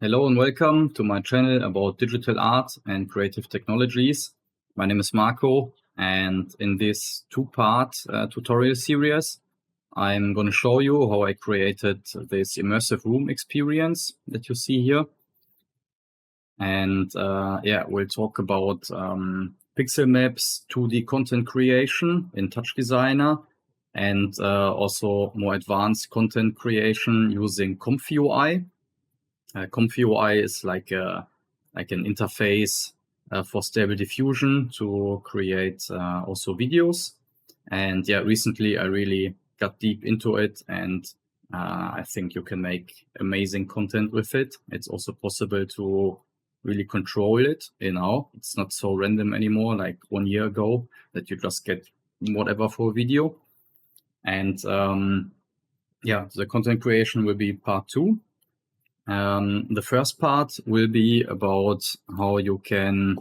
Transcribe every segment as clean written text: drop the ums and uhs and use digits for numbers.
Hello and welcome to my channel about digital art and creative technologies. My name is Marco, and in this two-part tutorial series, I'm going to show you how I created this immersive room experience that you see here. And we'll talk about Pixelmap's 2D content creation in TouchDesigner, and also more advanced content creation using comfyUI. comfyUI is like an interface for StableDiffusion to create also videos. And yeah, recently I really got deep into it, and I think you can make amazing content with it. It's also possible to really control it. It's not so random anymore, like 1 year ago, that you just get whatever for a video. And the content creation will be part 2. The first part will be about how you can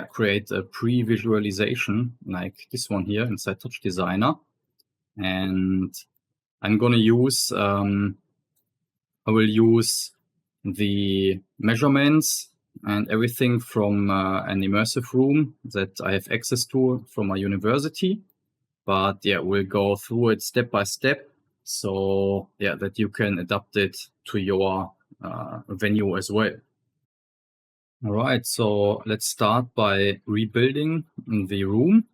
create a pre-visualization like this one here inside TouchDesigner. And I'm going to use, I will use the measurements and everything from an immersive room that I have access to from my university. But yeah, we'll go through it step by step, so yeah, that you can adapt it to your venue as well. All right, so let's start by rebuilding the room.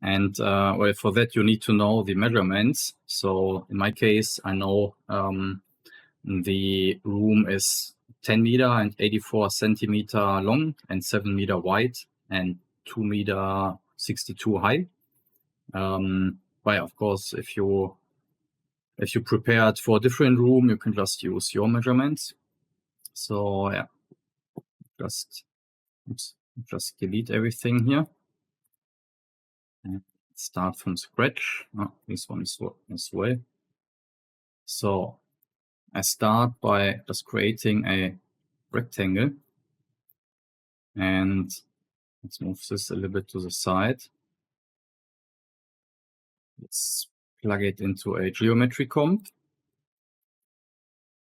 And well, for that you need to know the measurements. So in my case, I know the room is 10 meter and 84 centimeter long and 7 meter wide and 2 meter 62 high. But of course, if you prepared for a different room, you can just use your measurements. So yeah, just delete everything here and start from scratch. This one is as well. So I start by just creating a rectangle, and let's move this a little bit to the side. Let's plug it into a geometry comp,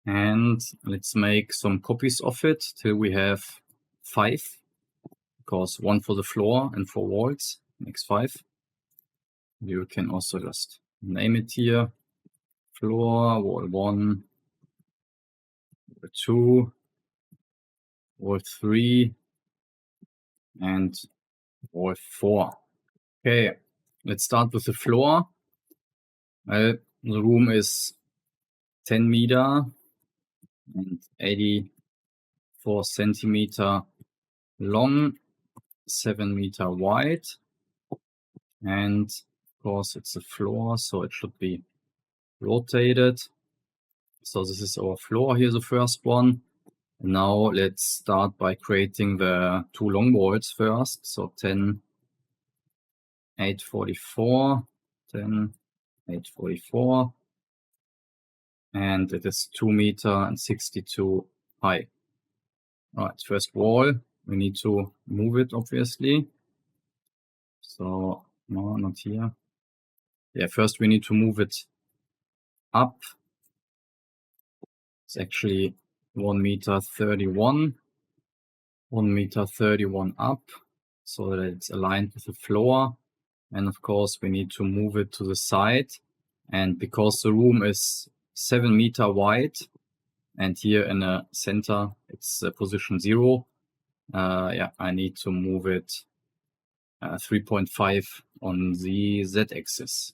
and let's make some copies of it till we have 5, because 1 for the floor and 4 walls makes 5. You can also just name it here: floor, wall 1, wall 2, wall 3, and wall 4. Okay, let's start with the floor. Well, the room is 10 meter and 84 centimeter long, 7 meter wide, and of course it's a floor, so it should be rotated. So this is our floor here, the first one. Now let's start by creating the 2 long walls first. So 10, 844, 10, 844, and it is 2 meter and 62 high. All right, first wall, we need to move it obviously. So no, not here. Yeah, first we need to move it up. It's actually 1 meter 31, 1 meter 31 up, so that it's aligned with the floor. And of course we need to move it to the side, and because the room is 7 meter wide and here in the center it's position 0, I need to move it 3.5 on the z-axis.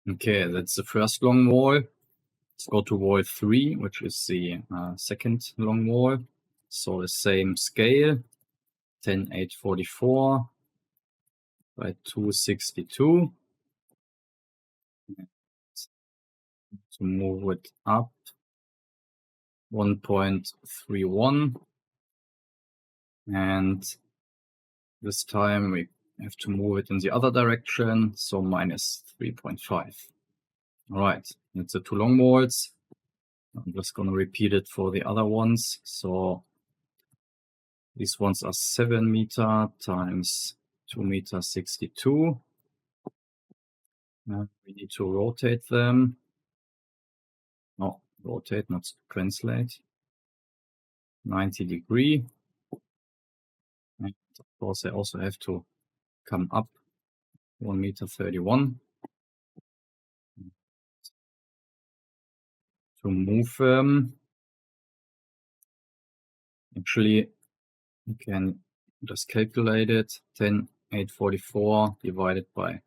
Okay, that's the first long wall. Let's go to wall 3, which is the second long wall. So the same scale, 10, 844 by 262. To move it up 1.31, and this time we have to move it in the other direction, so minus 3.5. All right, that's the 2 long walls. I'm just going to repeat it for the other ones. So these ones are 7 meter times 2 meter 62. We need to rotate them. No, rotate, not translate. 90°. And of course, I also have to come up 1.31 meters. To move them, actually, you can just calculate it. 10,844 divided by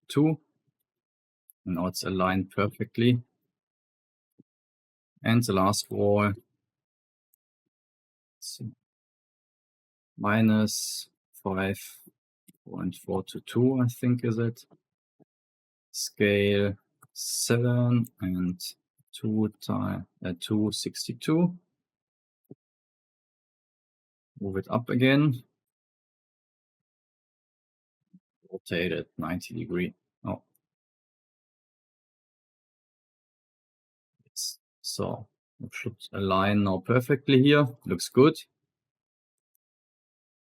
2. And now it's aligned perfectly. And the last wall, minus 5.422, I think, is it? Scale 7 and 262. Move it up again. Rotate it 90°. Oh. Yes. So it should align now perfectly here. Looks good.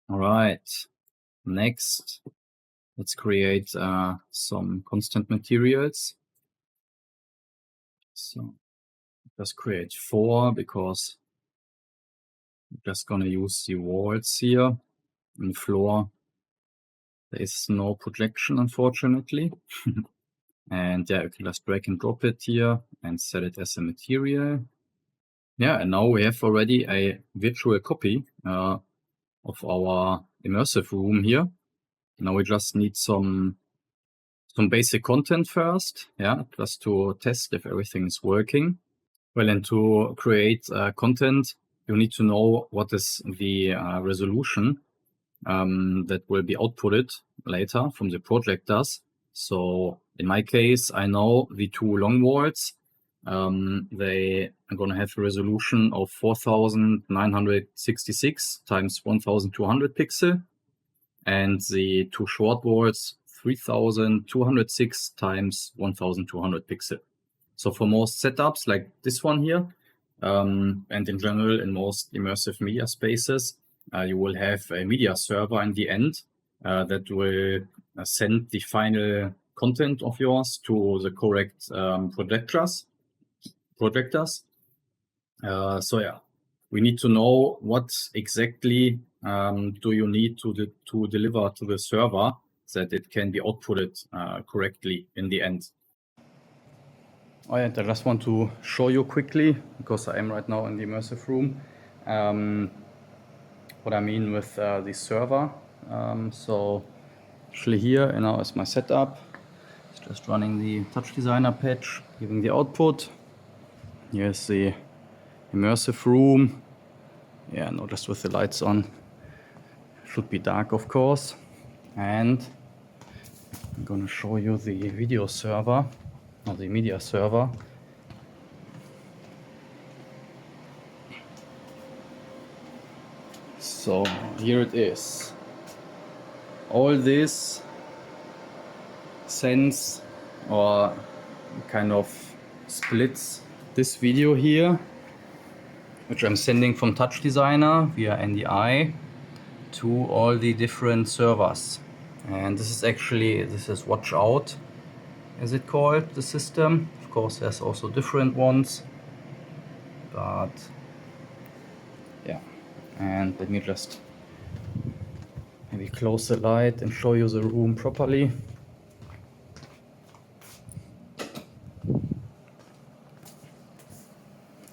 All right. Next, let's create some constant materials. So just create 4 because I'm just gonna use the walls here and floor. There is no projection, unfortunately. And yeah, you can just drag and drop it here and set it as a material. Yeah, and now we have already a virtual copy of our immersive room here. Now we just need some basic content first, yeah, just to test if everything is working. Well, and to create content, you need to know what is the resolution that will be outputted later from the projectors. So in my case, I know the 2 long walls, they are going to have a resolution of 4,966 times 1,200 pixel, and the 2 short walls 3,206 times 1,200 pixel. So for most setups like this one here, and in general in most immersive media spaces, you will have a media server in the end that will send the final content of yours to the correct projectors. So yeah, we need to know what exactly do you need to deliver to the server that it can be outputted correctly in the end. Alright, I just want to show you quickly, because I am right now in the immersive room, what I mean with the server. So actually here now is my setup. It's just running the TouchDesigner patch, giving the output. Here's the immersive room. Yeah, no, just with the lights on. Should be dark, of course. And I'm gonna show you the video server, or the media server. So here it is. All this sends or kind of splits this video here, which I'm sending from TouchDesigner via NDI to all the different servers. And this is actually, this is Watch Out, as it called, the system. Of course, there's also different ones, but yeah. And let me just maybe close the light and show you the room properly.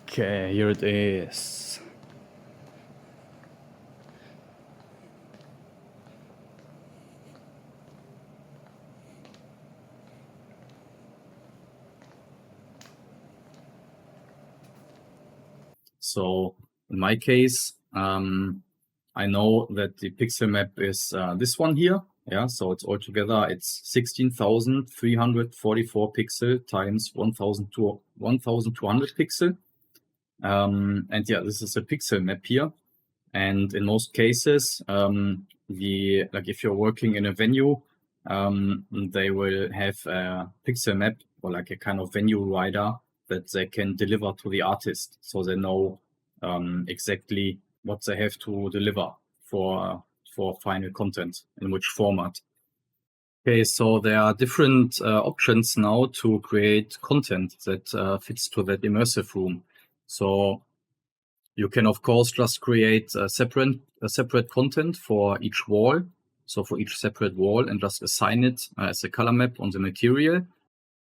Okay, here it is. So in my case, I know that the pixel map is this one here. Yeah, so it's altogether, it's 16,344 pixel times 1,200 pixel. And yeah, this is a pixel map here. And in most cases, like if you're working in a venue, they will have a pixel map or like a kind of venue rider that they can deliver to the artist, so they know exactly what they have to deliver for final content, in which format. Okay, so there are different options now to create content that fits to that immersive room. So You can, of course, just create a separate content for each wall. So for each separate wall and just assign it as a color map on the material.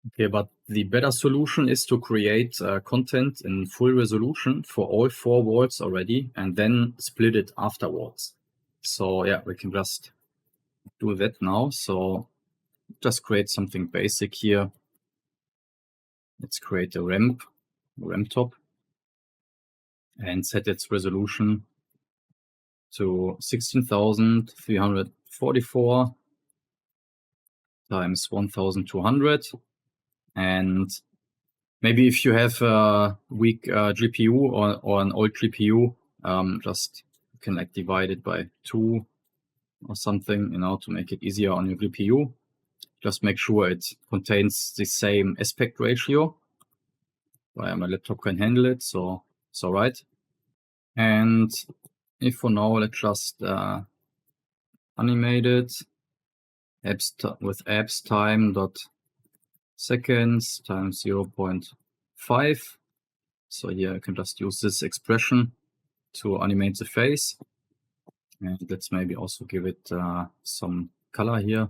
Okay, but the better solution is to create content in full resolution for all 4 walls already and then split it afterwards. So yeah, we can just do that now. So just create something basic here. Let's create a ramp top, and set its resolution to 16,344 times 1,200. And maybe if you have a weak GPU or an old GPU, just you can like divide it by 2 or something, you know, to make it easier on your GPU. Just make sure it contains the same aspect ratio. My laptop can handle it, so it's all right. And if for now, let's just animate it with apps time dot seconds times 0.5. So here I can just use this expression to animate the face. And let's maybe also give it some color here.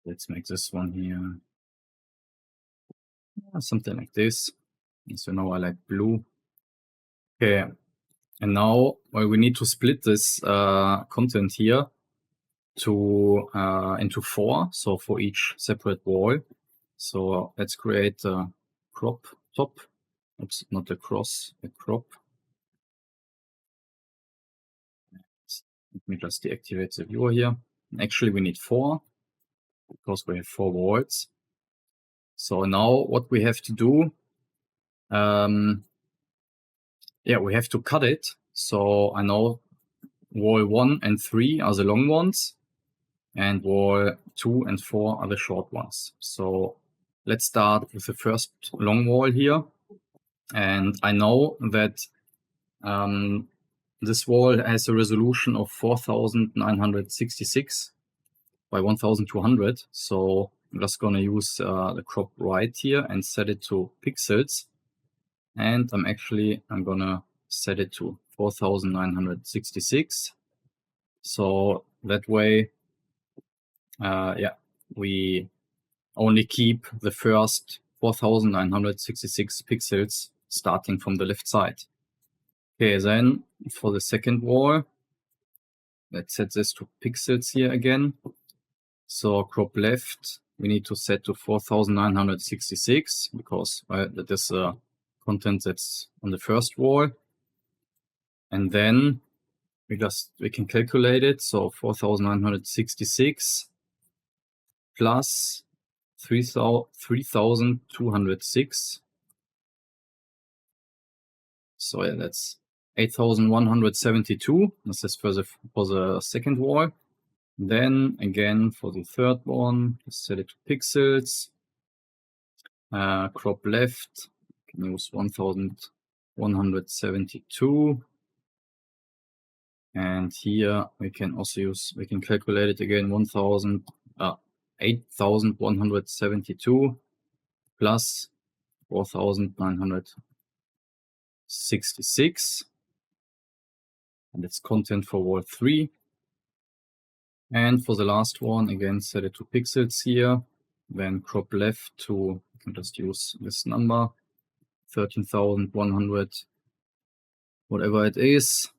Let's make this one here something like this. So now I like blue. Okay, and now we need to split this content here to into 4. So for each separate wall. So let's create a crop top. Oops, not a cross, a crop. Let me just deactivate the viewer here. Actually, we need 4 because we have 4 walls. So now what we have to do, yeah, we have to cut it. So I know wall 1 and 3 are the long ones, and wall 2 and 4 are the short ones. So let's start with the first long wall here. And I know that this wall has a resolution of 4,966 by 1,200. So I'm just going to use the crop right here and set it to pixels. And I'm going to set it to 4,966. So that way, yeah, we only keep the first 4,966 pixels starting from the left side. Okay, then for the second wall, let's set this to pixels here again. So crop left, we need to set to 4,966 because that is content that's on the first wall. And then we can calculate it. So 4,966 plus 3,206. So yeah, that's 8,172. This is for the second wall. Then again for the third one, set it to pixels. Crop left, can use 1,172. And here we can also calculate it again, 8,172 plus 4,966. And it's content for wall 3. And for the last one, again, set it to pixels here. Then crop left to, you can just use this number, 13,100, whatever it is.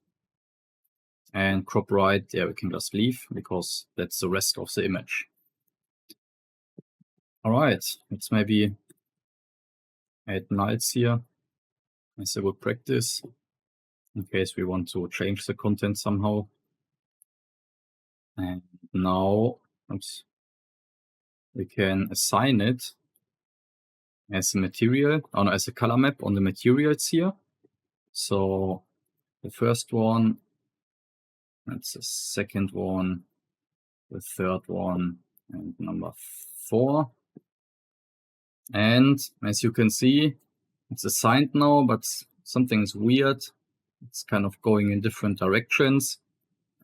And crop right, yeah, we can just leave because that's the rest of the image. All right, let's maybe add nulls here as a good practice in case we want to change the content somehow. And now we can assign it as a material, or as a color map on the materials here. So the first one, that's the second one, the third one, and number 4. And as you can see, it's assigned now, but something's weird. It's kind of going in different directions.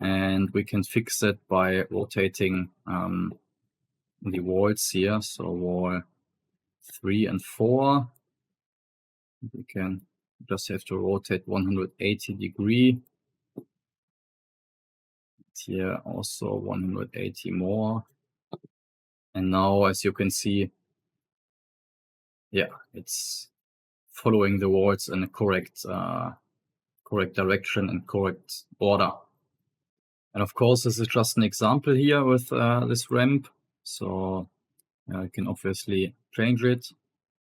And we can fix it by rotating the walls here. So wall 3 and 4. We can just have to rotate 180 degree. Here also 180 more. And now, as you can see, yeah, it's following the walls in a correct direction and correct order. And of course, this is just an example here with this ramp. So I can obviously change it.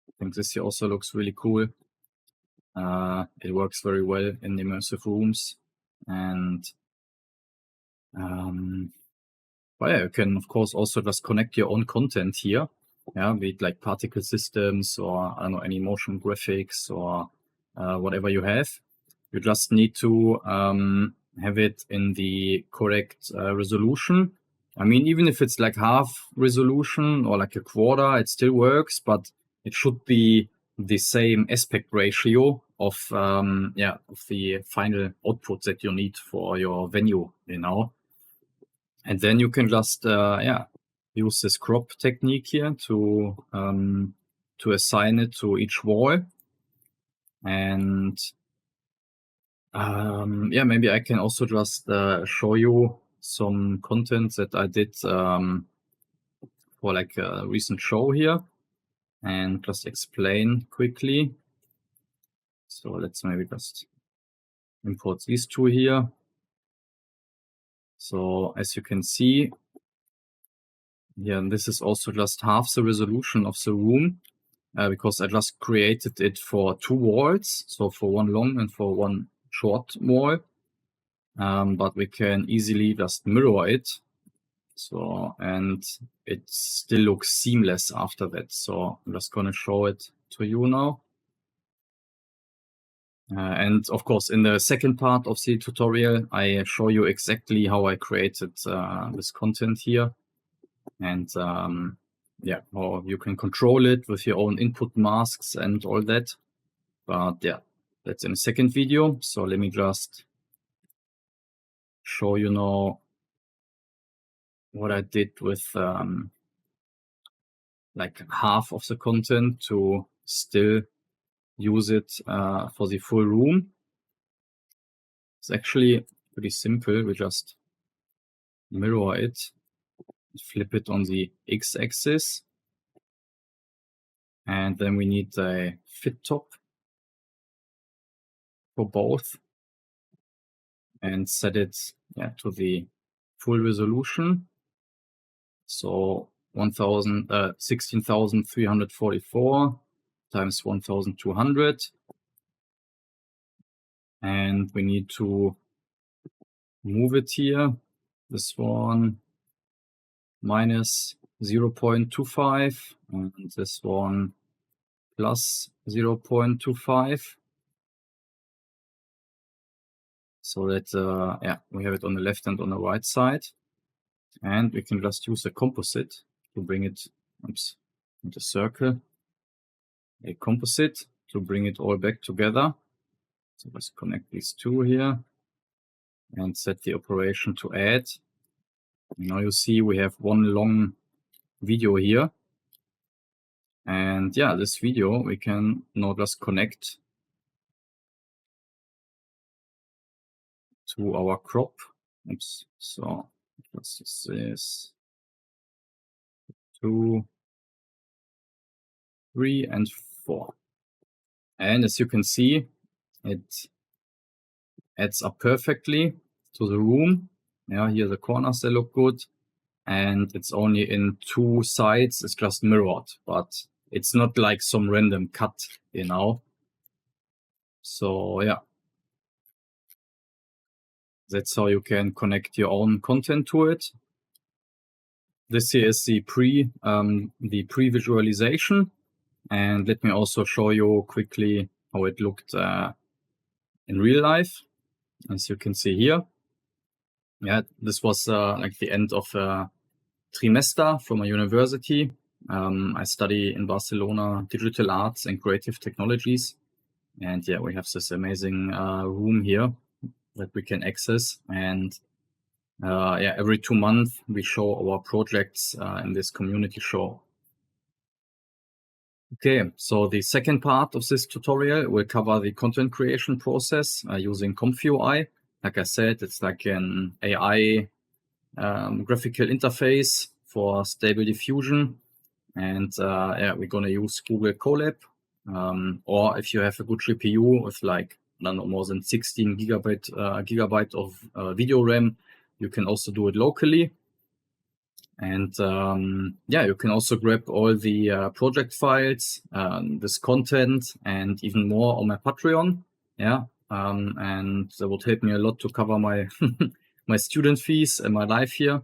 I think this here also looks really cool. It works very well in the immersive rooms. And but yeah, you can of course also just connect your own content here. Yeah, be it like particle systems or I don't know, any motion graphics or whatever you have. You just need to have it in the correct resolution. I mean, even if it's like half resolution or like a quarter, it still works, but it should be the same aspect ratio of the final output that you need for your venue, you know. And then you can just use this crop technique here to assign it to each wall. And maybe I can also just show you some content that I did for like a recent show here and just explain quickly. So let's maybe just import these two here. So as you can see, yeah, this is also just half the resolution of the room because I just created it for 2 walls, so for one long and for one short wall. But we can easily just mirror it. So, and it still looks seamless after that. So I'm just gonna show it to you now. And of course, in the second part of the tutorial, I show you exactly how I created this content here. And how you can control it with your own input masks and all that. But yeah, that's in the second video. So let me just show you now what I did with like half of the content to still use it for the full room. It's actually pretty simple. We just mirror it, flip it on the x-axis, and then we need a fit top for both and set it to the full resolution. So 16,344 times 1,200. And we need to move it here. This one minus 0.25 and this one plus 0.25. So that we have it on the left and on the right side. And we can just use a composite to bring it, into circle, a composite to bring it all back together. So let's connect these two here and set the operation to add. Now you see we have one long video here. And yeah, this video we can now just connect to our crop. So what's this? 2, 3, and 4. And as you can see, it adds up perfectly to the room. Yeah, here the corners, they look good. And it's only in 2 sides, it's just mirrored, but it's not like some random cut, you know. So yeah, that's how you can connect your own content to it. This here is the pre-visualization. And let me also show you quickly how it looked in real life. As you can see here. Yeah, this was like the end of a trimester from a university. I study in Barcelona digital arts and creative technologies. And yeah, we have this amazing room here that we can access. And every 2 months we show our projects in this community show. Okay, so the second part of this tutorial will cover the content creation process using comfyUI. Like I said, it's like an AI graphical interface for StableDiffusion. And yeah, we're going to use Google Colab. Or if you have a good GPU with like, I don't know, more than 16 gigabyte of video RAM, you can also do it locally. And yeah, you can also grab all the project files, this content, and even more on my Patreon. Yeah, and that would help me a lot to cover my my student fees and my life here,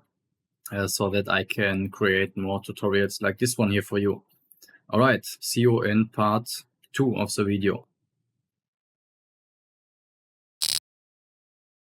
so that I can create more tutorials like this one here for you. All right, see you in part 2 of the video.